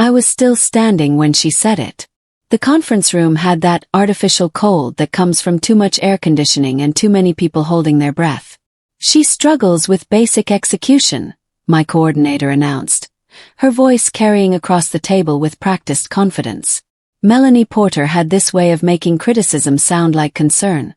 I was still standing when she said it. The conference room had that artificial cold that comes from too much air conditioning and too many people holding their breath. "She struggles with basic execution," my coordinator announced, her voice carrying across the table with practiced confidence. Melanie Porter had this way of making criticism sound like concern,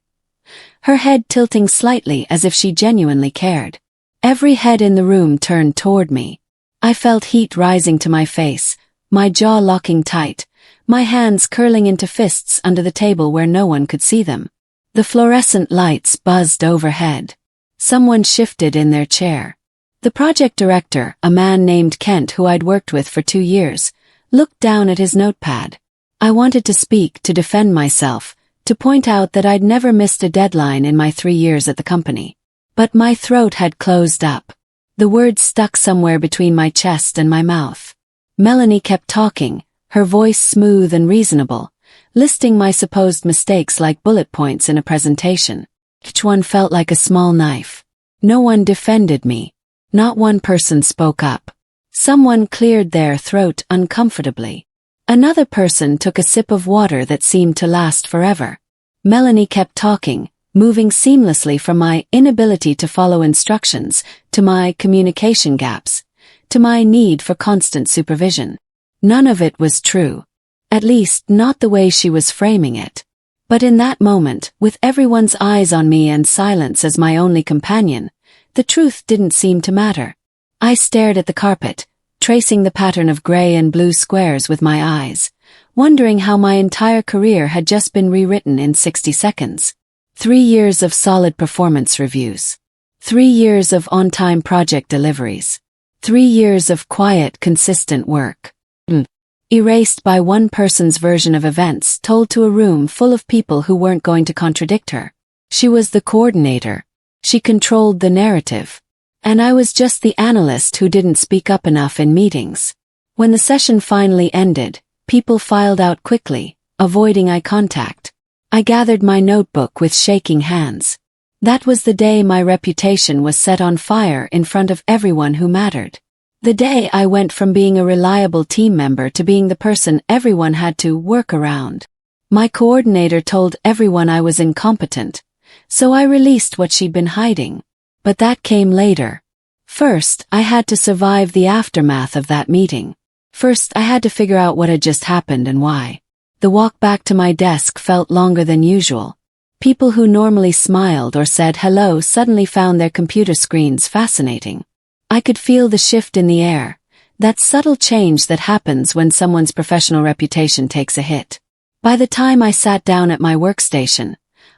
her head tilting slightly as if she genuinely cared. Every head in the room turned toward me. I felt heat rising to my face, my jaw locking tight, my hands curling into fists under the table where no one could see them. The fluorescent lights buzzed overhead. Someone shifted in their chair. The project director, a man named Kent who I'd worked with for 2 years, looked down at his notepad. I wanted to speak, to defend myself, to point out that I'd never missed a deadline in my 3 years at the company. But my throat had closed up. The words stuck somewhere between my chest and my mouth. Melanie kept talking, her voice smooth and reasonable, listing my supposed mistakes like bullet points in a presentation. Each one felt like a small knife. No one defended me. Not one person spoke up. Someone cleared their throat uncomfortably. Another person took a sip of water that seemed to last forever. Melanie kept talking, moving seamlessly from my inability to follow instructions, to my communication gaps, to my need for constant supervision. None of it was true. At least not the way she was framing it. But in that moment, with everyone's eyes on me and silence as my only companion, the truth didn't seem to matter. I stared at the carpet, tracing the pattern of gray and blue squares with my eyes, wondering how my entire career had just been rewritten in 60 seconds. 3 years of solid performance reviews. 3 years of on-time project deliveries. 3 years of quiet, consistent work. Erased by one person's version of events told to a room full of people who weren't going to contradict her. She was the coordinator. She controlled the narrative. And I was just the analyst who didn't speak up enough in meetings. When the session finally ended, people filed out quickly, avoiding eye contact. I gathered my notebook with shaking hands. That was the day my reputation was set on fire in front of everyone who mattered. The day I went from being a reliable team member to being the person everyone had to work around. My coordinator told everyone I was incompetent, so I released what she'd been hiding. But that came later. First, I had to survive the aftermath of that meeting. First, I had to figure out what had just happened and why. The walk back to my desk felt longer than usual. People who normally smiled or said hello suddenly found their computer screens fascinating. I could feel the shift in the air, that subtle change that happens when someone's professional reputation takes a hit. By the time I sat down at my workstation,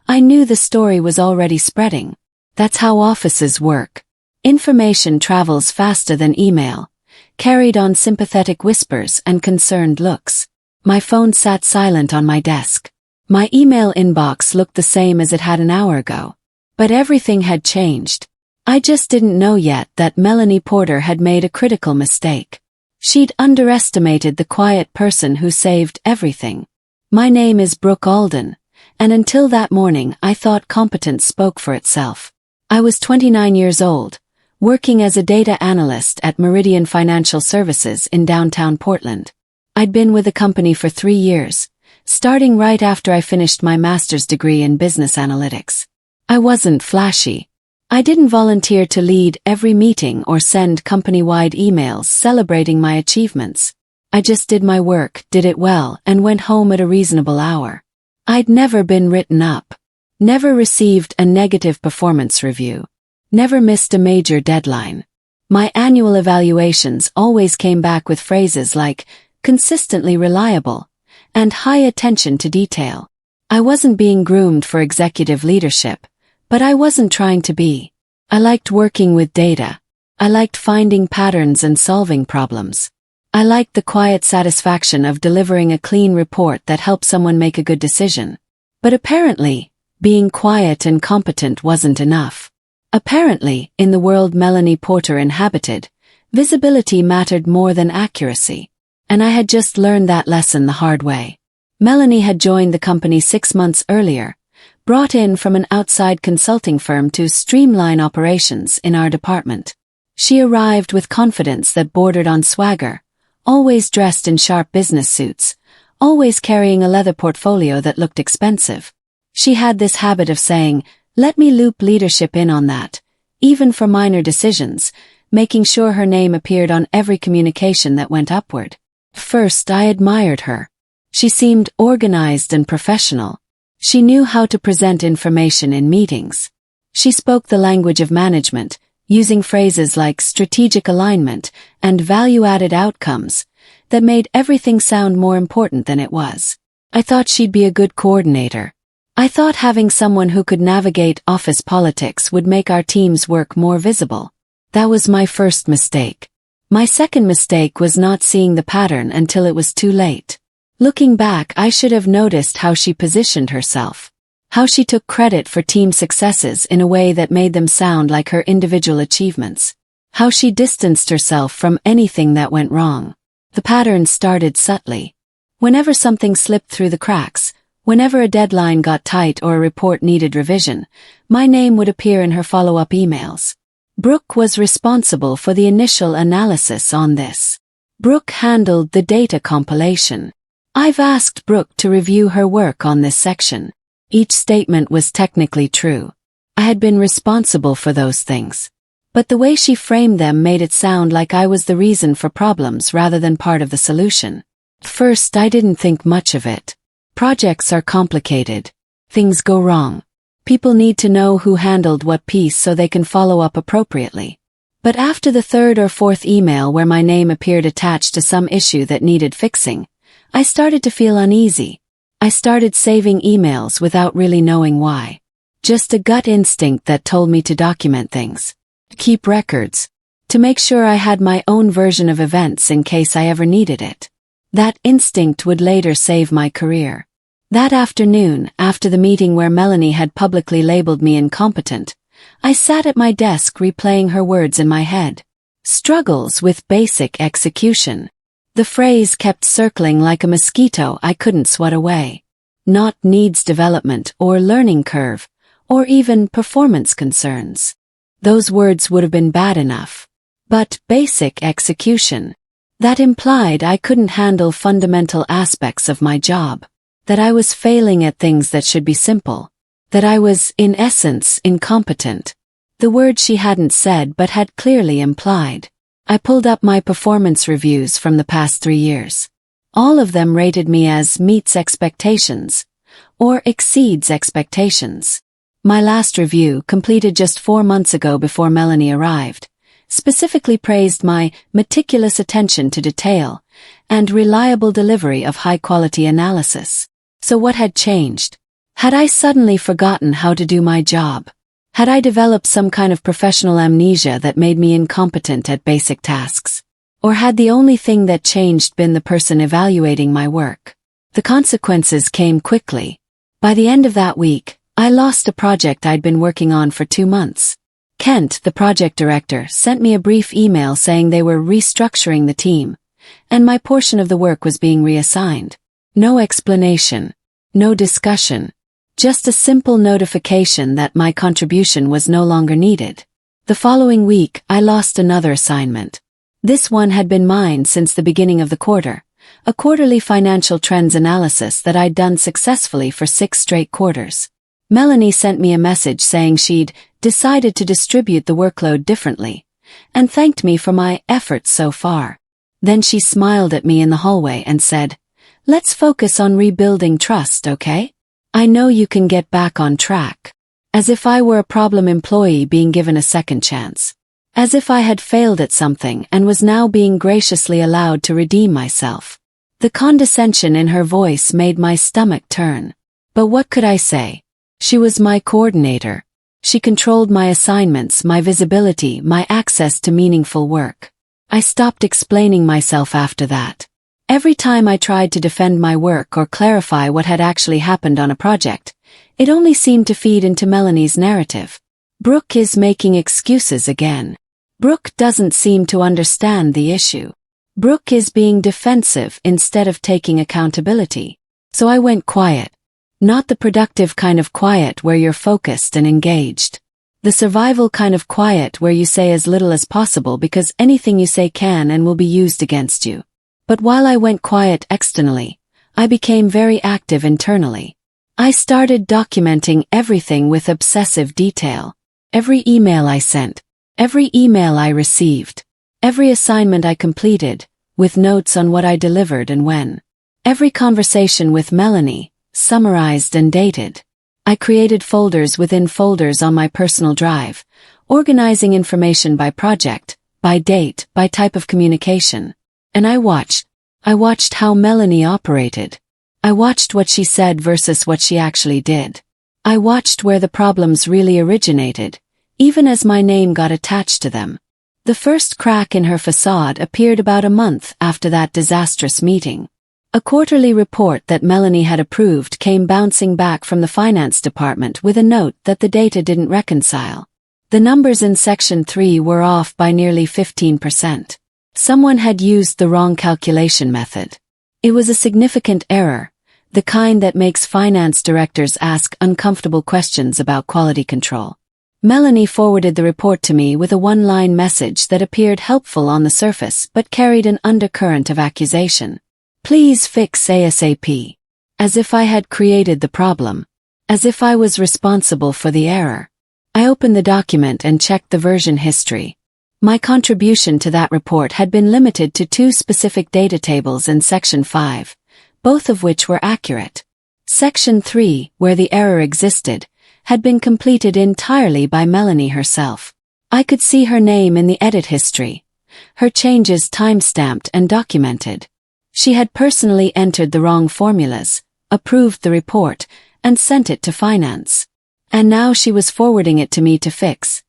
I knew the story was already spreading. That's how offices work. Information travels faster than email, carried on sympathetic whispers and concerned looks. My phone sat silent on my desk. My email inbox looked the same as it had an hour ago. But everything had changed. I just didn't know yet that Melanie Porter had made a critical mistake. She'd underestimated the quiet person who saved everything. My name is Brooke Alden, and until that morning I thought competence spoke for itself. I was 29 years old, working as a data analyst at Meridian Financial Services in downtown Portland. I'd been with the company for 3 years, starting right after I finished my master's degree in business analytics. I wasn't flashy. I didn't volunteer to lead every meeting or send company-wide emails celebrating my achievements. I just did my work, did it well, and went home at a reasonable hour. I'd never been written up. Never received a negative performance review. Never missed a major deadline. My annual evaluations always came back with phrases like, consistently reliable, and high attention to detail. I wasn't being groomed for executive leadership, but I wasn't trying to be. I liked working with data. I liked finding patterns and solving problems. I liked the quiet satisfaction of delivering a clean report that helped someone make a good decision. But apparently, being quiet and competent wasn't enough. Apparently, in the world Melanie Porter inhabited, visibility mattered more than accuracy. And I had just learned that lesson the hard way. Melanie had joined the company 6 months earlier, brought in from an outside consulting firm to streamline operations in our department. She arrived with confidence that bordered on swagger, always dressed in sharp business suits, always carrying a leather portfolio that looked expensive. She had this habit of saying, "Let me loop leadership in on that," even for minor decisions, making sure her name appeared on every communication that went upward. First, I admired her. She seemed organized and professional. She knew how to present information in meetings. She spoke the language of management, using phrases like strategic alignment and value-added outcomes that made everything sound more important than it was. I thought she'd be a good coordinator. I thought having someone who could navigate office politics would make our team's work more visible. That was my first mistake. My second mistake was not seeing the pattern until it was too late. Looking back, I should have noticed how she positioned herself. How she took credit for team successes in a way that made them sound like her individual achievements. How she distanced herself from anything that went wrong. The pattern started subtly. Whenever something slipped through the cracks, whenever a deadline got tight or a report needed revision, my name would appear in her follow-up emails. Brooke was responsible for the initial analysis on this. Brooke handled the data compilation. I've asked Brooke to review her work on this section. Each statement was technically true. I had been responsible for those things. But the way she framed them made it sound like I was the reason for problems rather than part of the solution. First, I didn't think much of it. Projects are complicated. Things go wrong. People need to know who handled what piece so they can follow up appropriately. But after the third or fourth email where my name appeared attached to some issue that needed fixing, I started to feel uneasy. I started saving emails without really knowing why. Just a gut instinct that told me to document things. Keep records. To make sure I had my own version of events in case I ever needed it. That instinct would later save my career. That afternoon, after the meeting where Melanie had publicly labeled me incompetent, I sat at my desk replaying her words in my head. Struggles with basic execution. The phrase kept circling like a mosquito I couldn't swat away. Not needs development or learning curve, or even performance concerns. Those words would have been bad enough. But basic execution. That implied I couldn't handle fundamental aspects of my job. That I was failing at things that should be simple. That I was, in essence, incompetent. The word she hadn't said but had clearly implied. I pulled up my performance reviews from the past 3 years. All of them rated me as meets expectations, or exceeds expectations. My last review, completed just 4 months ago before Melanie arrived, specifically praised my meticulous attention to detail and reliable delivery of high-quality analysis. So what had changed? Had I suddenly forgotten how to do my job? Had I developed some kind of professional amnesia that made me incompetent at basic tasks? Or had the only thing that changed been the person evaluating my work? The consequences came quickly. By the end of that week, I lost a project I'd been working on for 2 months. Kent, the project director, sent me a brief email saying they were restructuring the team, and my portion of the work was being reassigned. No explanation. No discussion. Just a simple notification that my contribution was no longer needed. The following week, I lost another assignment. This one had been mine since the beginning of the quarter, a quarterly financial trends analysis that I'd done successfully for 6 straight quarters. Melanie sent me a message saying she'd decided to distribute the workload differently, and thanked me for my efforts so far. Then she smiled at me in the hallway and said, "Let's focus on rebuilding trust, okay? I know you can get back on track." As if I were a problem employee being given a second chance. As if I had failed at something and was now being graciously allowed to redeem myself. The condescension in her voice made my stomach turn. But what could I say? She was my coordinator. She controlled my assignments, my visibility, my access to meaningful work. I stopped explaining myself after that. Every time I tried to defend my work or clarify what had actually happened on a project, it only seemed to feed into Melanie's narrative. Brooke is making excuses again. Brooke doesn't seem to understand the issue. Brooke is being defensive instead of taking accountability. So I went quiet. Not the productive kind of quiet where you're focused and engaged. The survival kind of quiet where you say as little as possible because anything you say can and will be used against you. But while I went quiet externally, I became very active internally. I started documenting everything with obsessive detail. Every email I sent, every email I received, every assignment I completed, with notes on what I delivered and when. Every conversation with Melanie, summarized and dated. I created folders within folders on my personal drive, organizing information by project, by date, by type of communication. And I watched how Melanie operated. I watched what she said versus what she actually did. I watched where the problems really originated, even as my name got attached to them. The first crack in her facade appeared about a month after that disastrous meeting. A quarterly report that Melanie had approved came bouncing back from the finance department with a note that the data didn't reconcile. The numbers in Section 3 were off by nearly 15%. Someone had used the wrong calculation method. It was a significant error, the kind that makes finance directors ask uncomfortable questions about quality control. Melanie forwarded the report to me with a one-line message that appeared helpful on the surface but carried an undercurrent of accusation. Please fix ASAP. As if I had created the problem. As if I was responsible for the error. I opened the document and checked the version history. My contribution to that report had been limited to 2 specific data tables in Section 5, both of which were accurate. Section 3, where the error existed, had been completed entirely by Melanie herself. I could see her name in the edit history, her changes time-stamped and documented. She had personally entered the wrong formulas, approved the report, and sent it to finance. And now she was forwarding it to me to fix,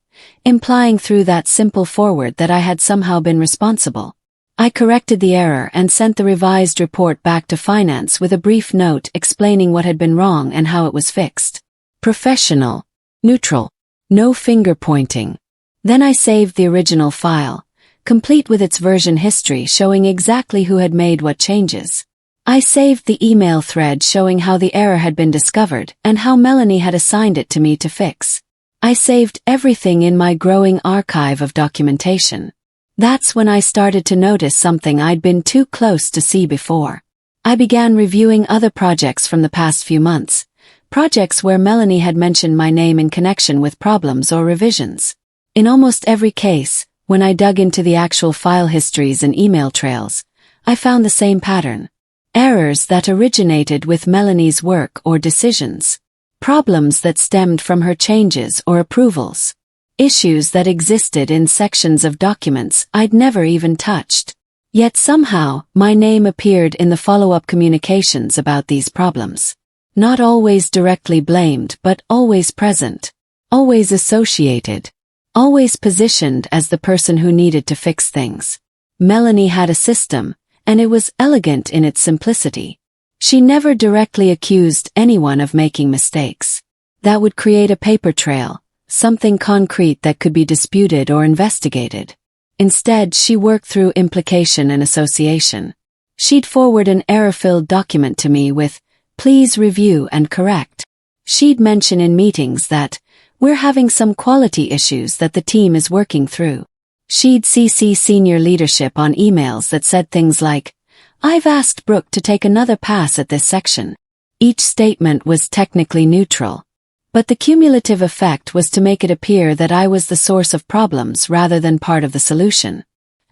implying through that simple forward that I had somehow been responsible. I corrected the error and sent the revised report back to finance with a brief note explaining what had been wrong and how it was fixed. Professional. Neutral. No finger-pointing. Then I saved the original file, complete with its version history showing exactly who had made what changes. I saved the email thread showing how the error had been discovered and how Melanie had assigned it to me to fix. I saved everything in my growing archive of documentation. That's when I started to notice something I'd been too close to see before. I began reviewing other projects from the past few months, projects where Melanie had mentioned my name in connection with problems or revisions. In almost every case, when I dug into the actual file histories and email trails, I found the same pattern. Errors that originated with Melanie's work or decisions. Problems that stemmed from her changes or approvals. Issues that existed in sections of documents I'd never even touched. Yet somehow, my name appeared in the follow-up communications about these problems. Not always directly blamed but always present. Always associated. Always positioned as the person who needed to fix things. Melanie had a system, and it was elegant in its simplicity. She never directly accused anyone of making mistakes. That would create a paper trail, something concrete that could be disputed or investigated. Instead, she worked through implication and association. She'd forward an error-filled document to me with, "Please review and correct." She'd mention in meetings that, "We're having some quality issues that the team is working through." She'd CC senior leadership on emails that said things like, "I've asked Brooke to take another pass at this section." Each statement was technically neutral. But the cumulative effect was to make it appear that I was the source of problems rather than part of the solution.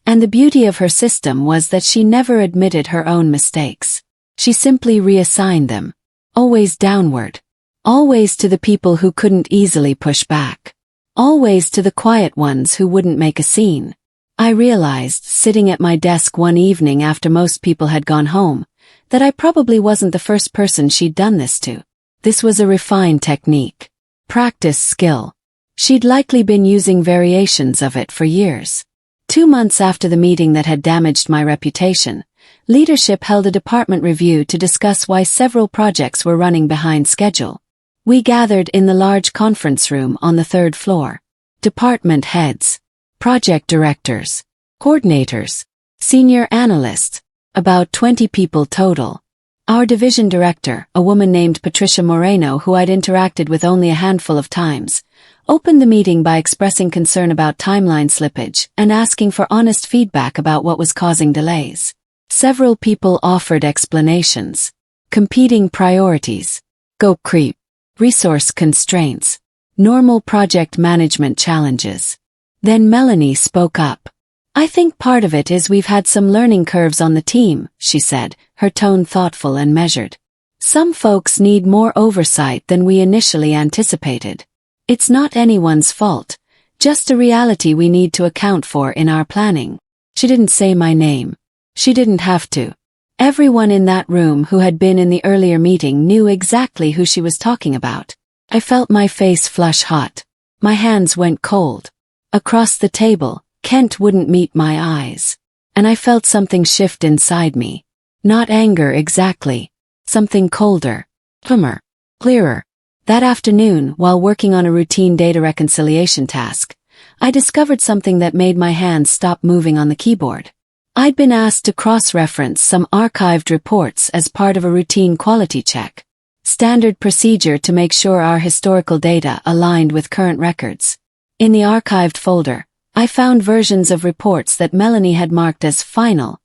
And the beauty of her system was that she never admitted her own mistakes. She simply reassigned them. Always downward. Always to the people who couldn't easily push back. Always to the quiet ones who wouldn't make a scene. I realized, sitting at my desk one evening after most people had gone home, that I probably wasn't the first person she'd done this to. This was a refined technique. Practice skill. She'd likely been using variations of it for years. 2 months after the meeting that had damaged my reputation, leadership held a department review to discuss why several projects were running behind schedule. We gathered in the large conference room on the 3rd floor. Department heads, project directors, coordinators, senior analysts, about 20 people total. Our division director, a woman named Patricia Moreno who I'd interacted with only a handful of times, opened the meeting by expressing concern about timeline slippage and asking for honest feedback about what was causing delays. Several people offered explanations. Competing priorities. Scope creep. Resource constraints. Normal project management challenges. Then Melanie spoke up. I think part of it is we've had some learning curves on the team, she said, her tone thoughtful and measured. Some folks need more oversight than we initially anticipated. It's not anyone's fault, just a reality we need to account for in our planning. She didn't say my name. She didn't have to. Everyone in that room who had been in the earlier meeting knew exactly who she was talking about. I felt my face flush hot. My hands went cold. Across the table, Kent wouldn't meet my eyes. And I felt something shift inside me. Not anger exactly. Something colder. Calmer. Clearer. That afternoon, while working on a routine data reconciliation task, I discovered something that made my hands stop moving on the keyboard. I'd been asked to cross-reference some archived reports as part of a routine quality check. Standard procedure to make sure our historical data aligned with current records. In the archived folder, I found versions of reports that Melanie had marked as final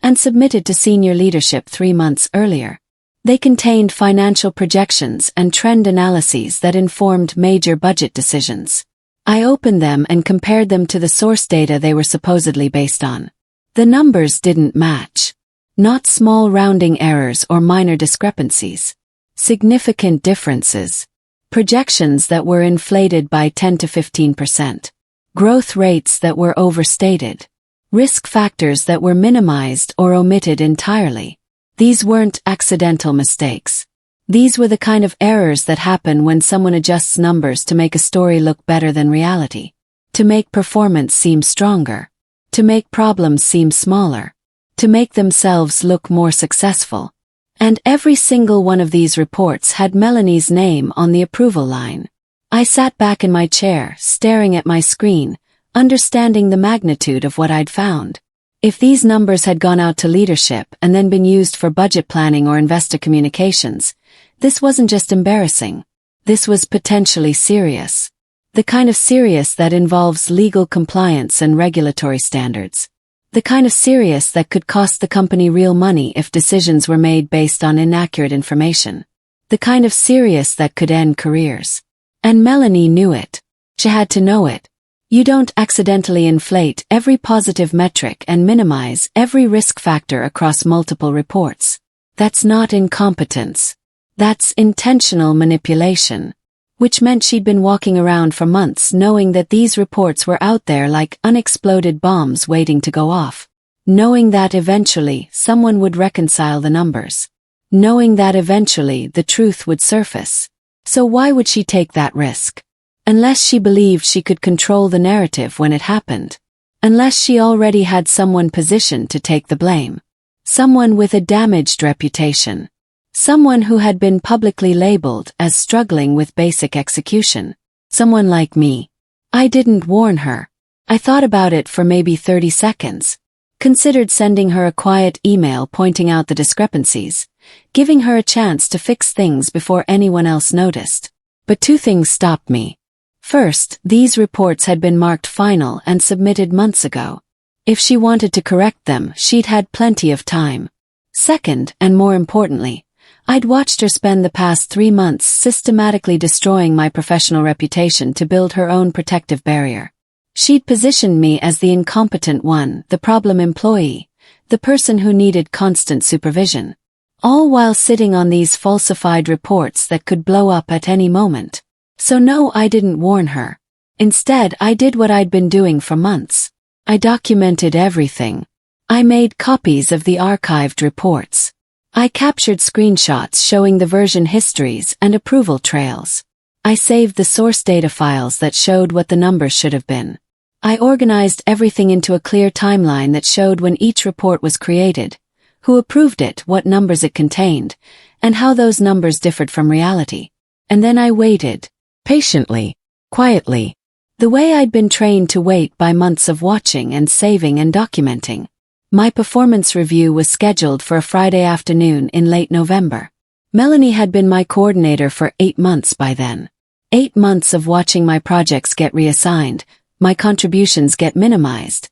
and submitted to senior leadership 3 months earlier. They contained financial projections and trend analyses that informed major budget decisions. I opened them and compared them to the source data they were supposedly based on. The numbers didn't match. Not small rounding errors or minor discrepancies. Significant differences. Projections that were inflated by 10 to 15%. Growth rates that were overstated. Risk factors that were minimized or omitted entirely. These weren't accidental mistakes. These were the kind of errors that happen when someone adjusts numbers to make a story look better than reality. To make performance seem stronger. To make problems seem smaller. To make themselves look more successful. And every single one of these reports had Melanie's name on the approval line. I sat back in my chair, staring at my screen, understanding the magnitude of what I'd found. If these numbers had gone out to leadership and then been used for budget planning or investor communications, this wasn't just embarrassing. This was potentially serious. The kind of serious that involves legal compliance and regulatory standards. The kind of serious that could cost the company real money if decisions were made based on inaccurate information. The kind of serious that could end careers. And Melanie knew it. She had to know it. You don't accidentally inflate every positive metric and minimize every risk factor across multiple reports. That's not incompetence. That's intentional manipulation. Which meant she'd been walking around for months knowing that these reports were out there like unexploded bombs waiting to go off. Knowing that eventually someone would reconcile the numbers. Knowing that eventually the truth would surface. So why would she take that risk? Unless she believed she could control the narrative when it happened. Unless she already had someone positioned to take the blame. Someone with a damaged reputation. Someone who had been publicly labeled as struggling with basic execution. Someone like me. I didn't warn her. I thought about it for maybe 30 seconds. Considered sending her a quiet email pointing out the discrepancies, giving her a chance to fix things before anyone else noticed. But 2 things stopped me. First, these reports had been marked final and submitted months ago. If she wanted to correct them, she'd had plenty of time. Second, and more importantly, I'd watched her spend the past 3 months systematically destroying my professional reputation to build her own protective barrier. She'd positioned me as the incompetent one, the problem employee, the person who needed constant supervision. All while sitting on these falsified reports that could blow up at any moment. So no, I didn't warn her. Instead, I did what I'd been doing for months. I documented everything. I made copies of the archived reports. I captured screenshots showing the version histories and approval trails. I saved the source data files that showed what the numbers should have been. I organized everything into a clear timeline that showed when each report was created, who approved it, what numbers it contained, and how those numbers differed from reality. And then I waited. Patiently. Quietly. The way I'd been trained to wait by months of watching and saving and documenting. My performance review was scheduled for a Friday afternoon in late November. Melanie had been my coordinator for 8 months by then. 8 months of watching my projects get reassigned, my contributions get minimized,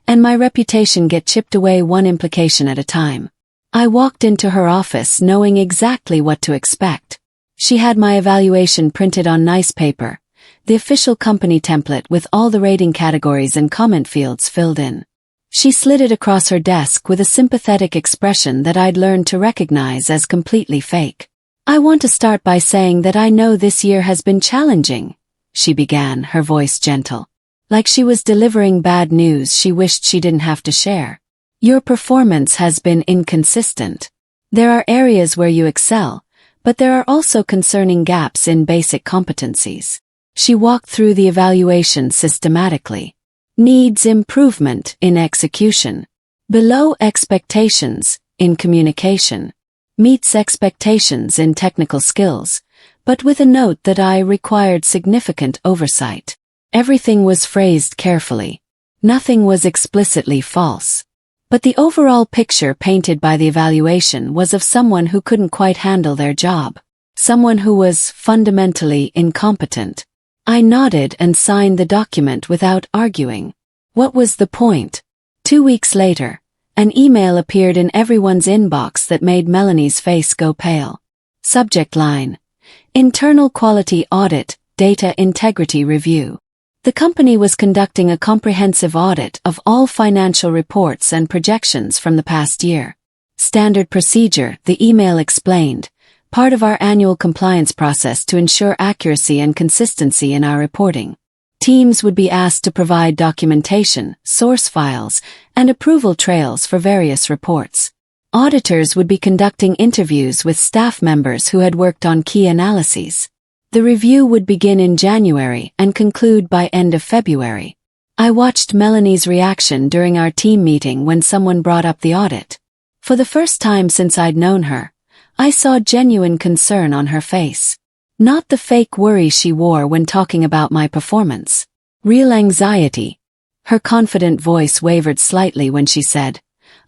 and my reputation get chipped away one implication at a time. I walked into her office knowing exactly what to expect. She had my evaluation printed on nice paper, the official company template with all the rating categories and comment fields filled in. She slid it across her desk with a sympathetic expression that I'd learned to recognize as completely fake. "I want to start by saying that I know this year has been challenging," she began, her voice gentle. Like she was delivering bad news she wished she didn't have to share. "Your performance has been inconsistent. There are areas where you excel, but there are also concerning gaps in basic competencies." She walked through the evaluation systematically. "Needs improvement in execution. Below expectations in communication. Meets expectations in technical skills, but with a note that I required significant oversight." Everything was phrased carefully. Nothing was explicitly false. But the overall picture painted by the evaluation was of someone who couldn't quite handle their job. Someone who was fundamentally incompetent. I nodded and signed the document without arguing. What was the point? 2 weeks later, an email appeared in everyone's inbox that made Melanie's face go pale. Subject line: Internal Quality Audit, Data Integrity Review. The company was conducting a comprehensive audit of all financial reports and projections from the past year. Standard procedure, the email explained, part of our annual compliance process to ensure accuracy and consistency in our reporting. Teams would be asked to provide documentation, source files, and approval trails for various reports. Auditors would be conducting interviews with staff members who had worked on key analyses. The review would begin in January and conclude by end of February. I watched Melanie's reaction during our team meeting when someone brought up the audit. For the first time since I'd known her, I saw genuine concern on her face. Not the fake worry she wore when talking about my performance. Real anxiety. Her confident voice wavered slightly when she said,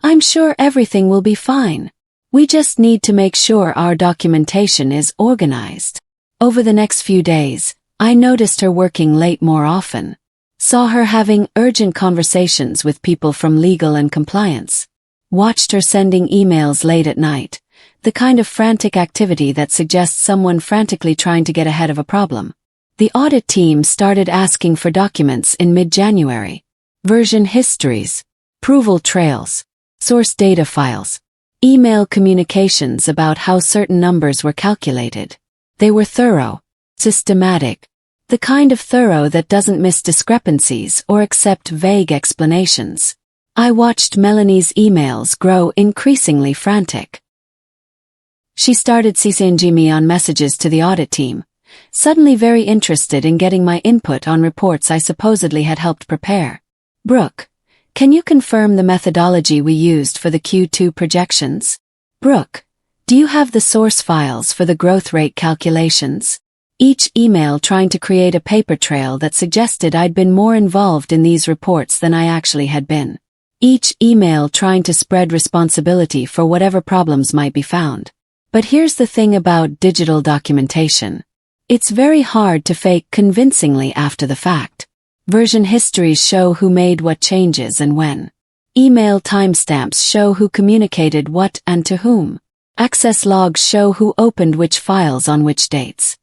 "I'm sure everything will be fine. We just need to make sure our documentation is organized." Over the next few days, I noticed her working late more often. Saw her having urgent conversations with people from legal and compliance. Watched her sending emails late at night, the kind of frantic activity that suggests someone frantically trying to get ahead of a problem. The audit team started asking for documents in mid-January. Version histories, approval trails, source data files, email communications about how certain numbers were calculated. They were thorough, systematic, the kind of thorough that doesn't miss discrepancies or accept vague explanations. I watched Melanie's emails grow increasingly frantic. She started CCing me on messages to the audit team, suddenly very interested in getting my input on reports I supposedly had helped prepare. "Brooke, can you confirm the methodology we used for the Q2 projections? Brooke, do you have the source files for the growth rate calculations?" Each email trying to create a paper trail that suggested I'd been more involved in these reports than I actually had been. Each email trying to spread responsibility for whatever problems might be found. But here's the thing about digital documentation. It's very hard to fake convincingly after the fact. Version histories show who made what changes and when. Email timestamps show who communicated what and to whom. Access logs show who opened which files on which dates.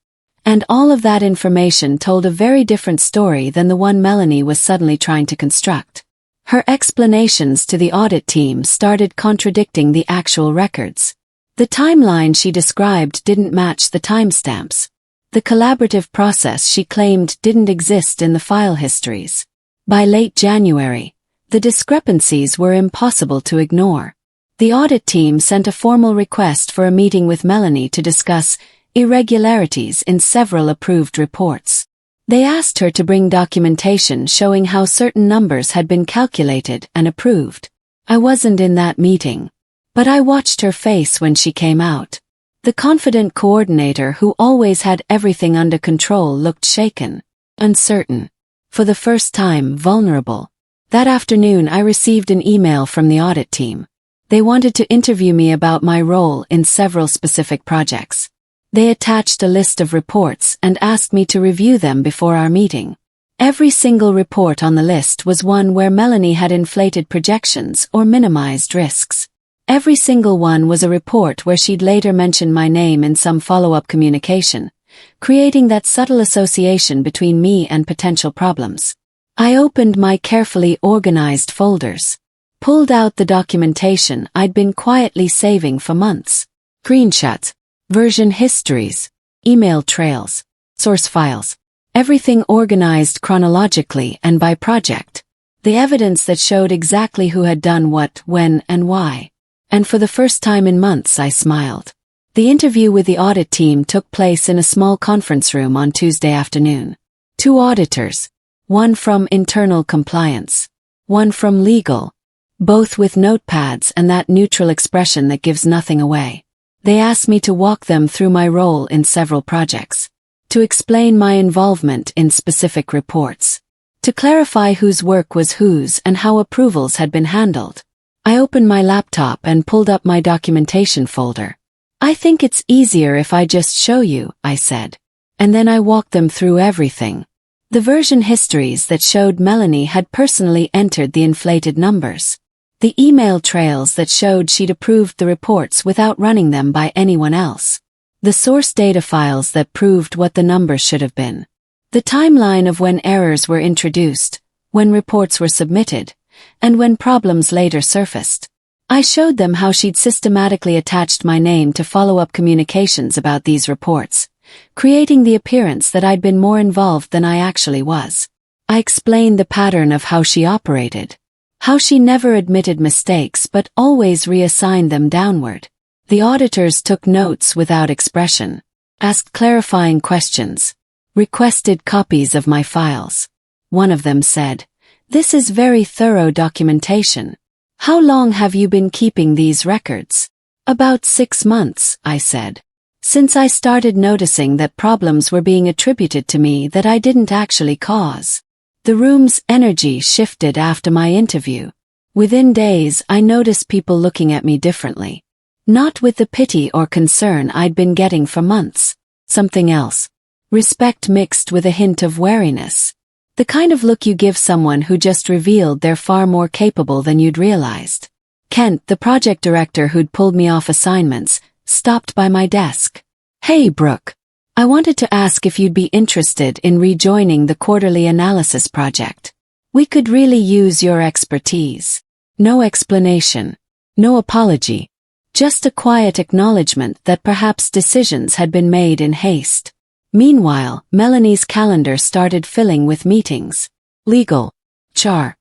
And all of that information told a very different story than the one Melanie was suddenly trying to construct. Her explanations to the audit team started contradicting the actual records. The timeline she described didn't match the timestamps. The collaborative process she claimed didn't exist in the file histories. By late January, the discrepancies were impossible to ignore. The audit team sent a formal request for a meeting with Melanie to discuss irregularities in several approved reports. They asked her to bring documentation showing how certain numbers had been calculated and approved. I wasn't in that meeting, but I watched her face when she came out. The confident coordinator who always had everything under control looked shaken, uncertain, for the first time vulnerable. That afternoon I received an email from the audit team. They wanted to interview me about my role in several specific projects. They attached a list of reports and asked me to review them before our meeting. Every single report on the list was one where Melanie had inflated projections or minimized risks. Every single one was a report where she'd later mentioned my name in some follow-up communication, creating that subtle association between me and potential problems. I opened my carefully organized folders, pulled out the documentation I'd been quietly saving for months. Screenshots, version histories, email trails, source files. Everything organized chronologically and by project. The evidence that showed exactly who had done what, when, and why. And for the first time in months I smiled. The interview with the audit team took place in a small conference room on Tuesday afternoon. 2 auditors. One from internal compliance. One from legal. Both with notepads and that neutral expression that gives nothing away. They asked me to walk them through my role in several projects. To explain my involvement in specific reports. To clarify whose work was whose and how approvals had been handled. I opened my laptop and pulled up my documentation folder. I think it's easier if I just show you, I said. And then I walked them through everything. The version histories that showed Melanie had personally entered the inflated numbers. The email trails that showed she'd approved the reports without running them by anyone else. The source data files that proved what the numbers should have been. The timeline of when errors were introduced, when reports were submitted, and when problems later surfaced. I showed them how she'd systematically attached my name to follow-up communications about these reports, creating the appearance that I'd been more involved than I actually was. I explained the pattern of how she operated. How she never admitted mistakes but always reassigned them downward. The auditors took notes without expression, asked clarifying questions, requested copies of my files. One of them said, "This is very thorough documentation. How long have you been keeping these records?" "About 6 months," I said. "Since I started noticing that problems were being attributed to me that I didn't actually cause." The room's energy shifted after my interview. Within days, I noticed people looking at me differently. Not with the pity or concern I'd been getting for months. Something else. Respect mixed with a hint of wariness. The kind of look you give someone who just revealed they're far more capable than you'd realized. Kent, the project director who'd pulled me off assignments, stopped by my desk. "Hey, Brooke. I wanted to ask if you'd be interested in rejoining the quarterly analysis project. We could really use your expertise." No explanation. No apology. Just a quiet acknowledgement that perhaps decisions had been made in haste. Meanwhile, Melanie's calendar started filling with meetings. Legal. HR.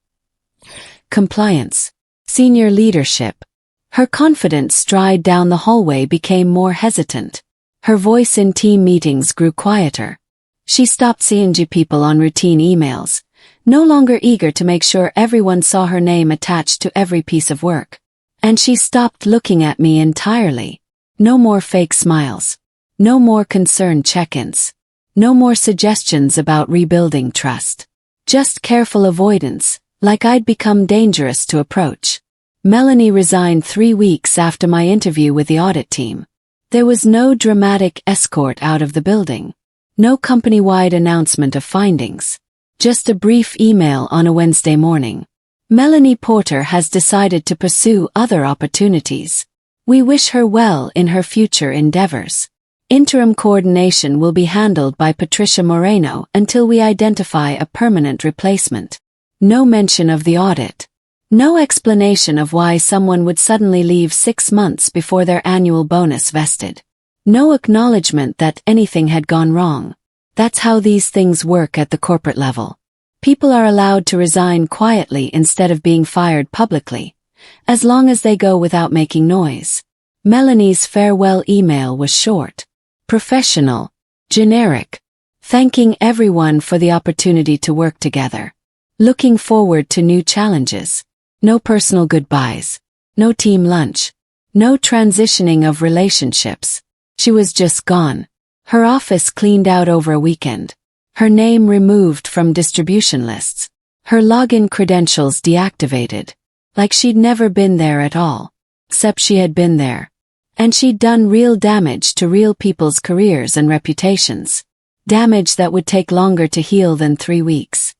Compliance. Senior leadership. Her confident stride down the hallway became more hesitant. Her voice in team meetings grew quieter. She stopped seeing people on routine emails, no longer eager to make sure everyone saw her name attached to every piece of work. And she stopped looking at me entirely. No more fake smiles. No more concerned check-ins. No more suggestions about rebuilding trust. Just careful avoidance, like I'd become dangerous to approach. Melanie resigned 3 weeks after my interview with the audit team. There was no dramatic escort out of the building. No company-wide announcement of findings. Just a brief email on a Wednesday morning. Melanie Porter has decided to pursue other opportunities. We wish her well in her future endeavors. Interim coordination will be handled by Patricia Moreno until we identify a permanent replacement. No mention of the audit. No explanation of why someone would suddenly leave 6 months before their annual bonus vested. No acknowledgement that anything had gone wrong. That's how these things work at the corporate level. People are allowed to resign quietly instead of being fired publicly, as long as they go without making noise. Melanie's farewell email was short, professional, generic, thanking everyone for the opportunity to work together, looking forward to new challenges. No personal goodbyes, no team lunch, no transitioning of relationships. She was just gone. Her office cleaned out over a weekend. Her name removed from distribution lists. Her login credentials deactivated. Like she'd never been there at all. Except she had been there. And she'd done real damage to real people's careers and reputations. damage that would take longer to heal than 3 weeks.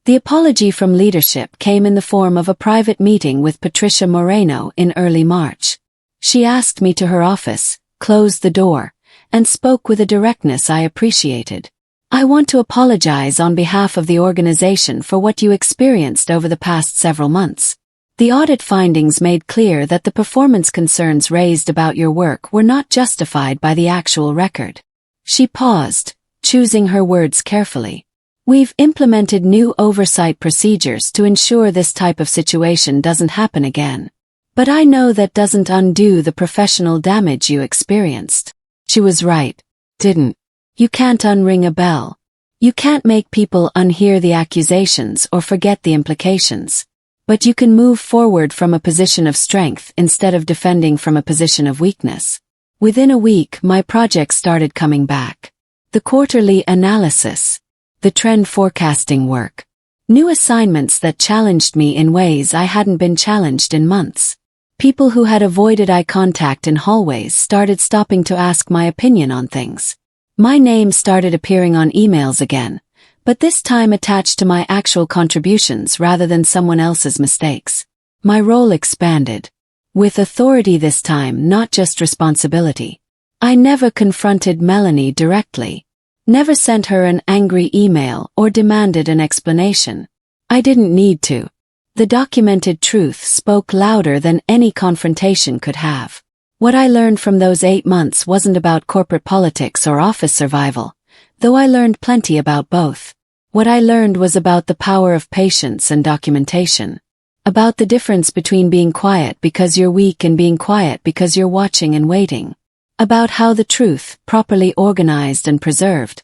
The apology from leadership came in the form of a private meeting with Patricia Moreno in early March. She asked me to her office, closed the door, and spoke with a directness I appreciated. "I want to apologize on behalf of the organization for what you experienced over the past several months. The audit findings made clear that the performance concerns raised about your work were not justified by the actual record." She paused, choosing her words carefully. "We've implemented new oversight procedures to ensure this type of situation doesn't happen again. But I know that doesn't undo the professional damage you experienced." She was right, didn't. You can't unring a bell. You can't make people unhear the accusations or forget the implications. But you can move forward from a position of strength instead of defending from a position of weakness. Within a week, my project started coming back. The quarterly analysis, the trend forecasting work, new assignments that challenged me in ways I hadn't been challenged in months. People who had avoided eye contact in hallways started stopping to ask my opinion on things. My name started appearing on emails again, but this time attached to my actual contributions rather than someone else's mistakes. My role expanded. With authority this time, not just responsibility. I never confronted Melanie directly. Never sent her an angry email or demanded an explanation. I didn't need to. The documented truth spoke louder than any confrontation could have. What I learned from those 8 months wasn't about corporate politics or office survival, though I learned plenty about both. What I learned was about the power of patience and documentation. About the difference between being quiet because you're weak and being quiet because you're watching and waiting. About how the truth, properly organized and preserved,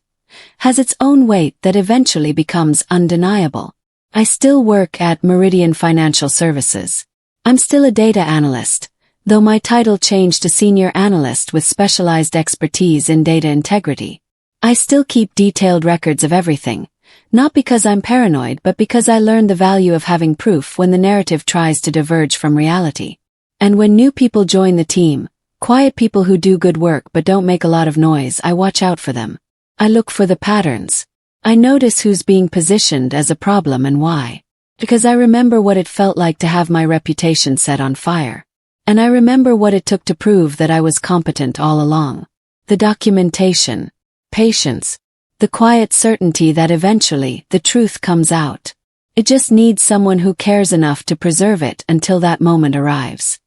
has its own weight that eventually becomes undeniable. I still work at Meridian Financial Services. I'm still a data analyst, though my title changed to senior analyst with specialized expertise in data integrity. I still keep detailed records of everything, not because I'm paranoid but because I learned the value of having proof when the narrative tries to diverge from reality. And when new people join the team, quiet people who do good work but don't make a lot of noise, I watch out for them. I look for the patterns. I notice who's being positioned as a problem and why. Because I remember what it felt like to have my reputation set on fire. And I remember what it took to prove that I was competent all along. The documentation, patience, the quiet certainty that eventually the truth comes out. It just needs someone who cares enough to preserve it until that moment arrives.